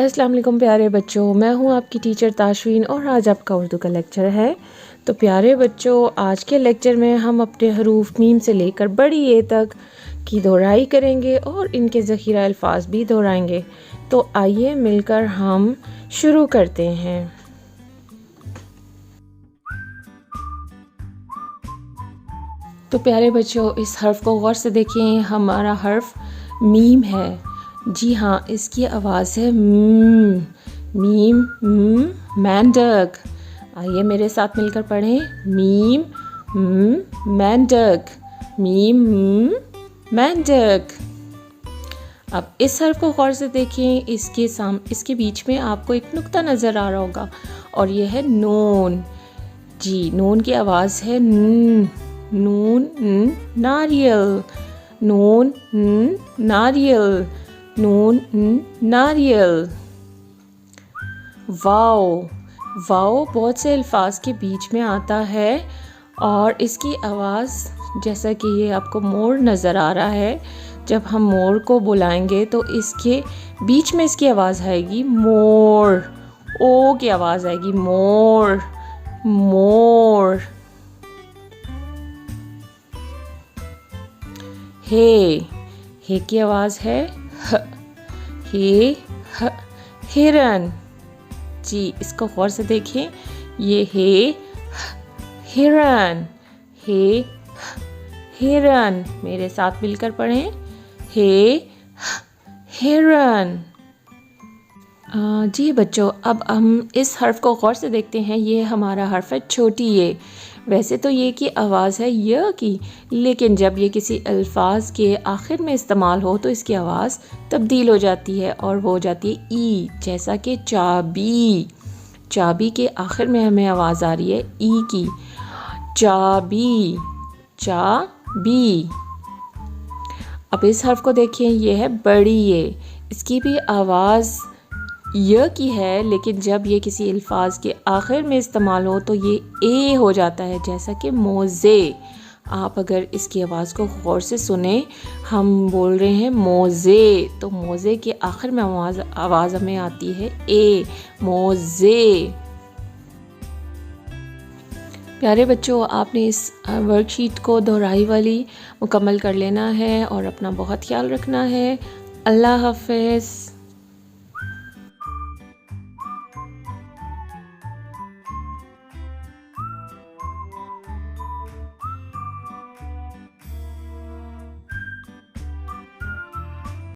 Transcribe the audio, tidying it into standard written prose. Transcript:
अस्सलाम वालेकुम प्यारे बच्चों, मैं हूं आपकी टीचर ताशवीन और आज आपका उर्दू का लेक्चर है। तो प्यारे बच्चों, आज के लेक्चर में हम अपने हरूफ मीम से लेकर बड़ी ए तक की दोहराई करेंगे और इनके ज़ख़ीरा अल्फाज भी दोहराएंगे। तो आइए मिलकर हम शुरू करते हैं। तो प्यारे बच्चों, इस हर्फ को गौर से देखें। हमारा हर्फ मीम है। जी हाँ, इसकी आवाज़ है मीम मेंढक। आइए मेरे साथ मिलकर पढ़ें। मीम मेंढक, मीम मेंढक। अब इस हर्फ को गौर से देखें। इसके बीच में आपको एक नुक्ता नज़र आ रहा होगा और यह है नून। जी, नून की आवाज़ है नून नारियल, नून नारियल, नून नारियल। वाओ, वाओ बहुत से अल्फाज के बीच में आता है और इसकी आवाज़, जैसा कि ये आपको मोर नज़र आ रहा है, जब हम मोर को बुलाएंगे तो इसके बीच में इसकी आवाज़ आएगी मोर। ओ की आवाज़ आएगी मोर, मोर। हे की आवाज़ है हिरन। जी, इसको गौर से देखें। ये हिरन, हिरन। मेरे साथ मिलकर पढ़ें। हिरन। जी बच्चों, अब हम इस हर्फ को गौर से देखते हैं। ये हमारा हर्फ है छोटी ये। वैसे तो ये की आवाज़ है य की, लेकिन जब ये किसी अल्फाज के आखिर में इस्तेमाल हो तो इसकी आवाज़ तब्दील हो जाती है और वो हो जाती है ई। जैसा कि चाबी, चाबी के आखिर में हमें आवाज़ आ रही है ई की। चाबी, चाबी। अब इस हर्फ को देखिए, ये है बड़ी ये। इसकी भी आवाज़ य की है, लेकिन जब ये किसी अल्फाज के आखिर में इस्तेमाल हो तो ये ए हो जाता है। जैसा कि मोज़े। आप अगर इसकी आवाज़ को गौर से सुने, हम बोल रहे हैं मोज़े, तो मोज़े के आखिर में आवाज़ हमें आती है ए, मोज़े। प्यारे बच्चों, आपने इस वर्कशीट को दोहराई वाली मुकम्मल कर लेना है और अपना बहुत ख्याल रखना है। अल्लाह हाफ़िज़।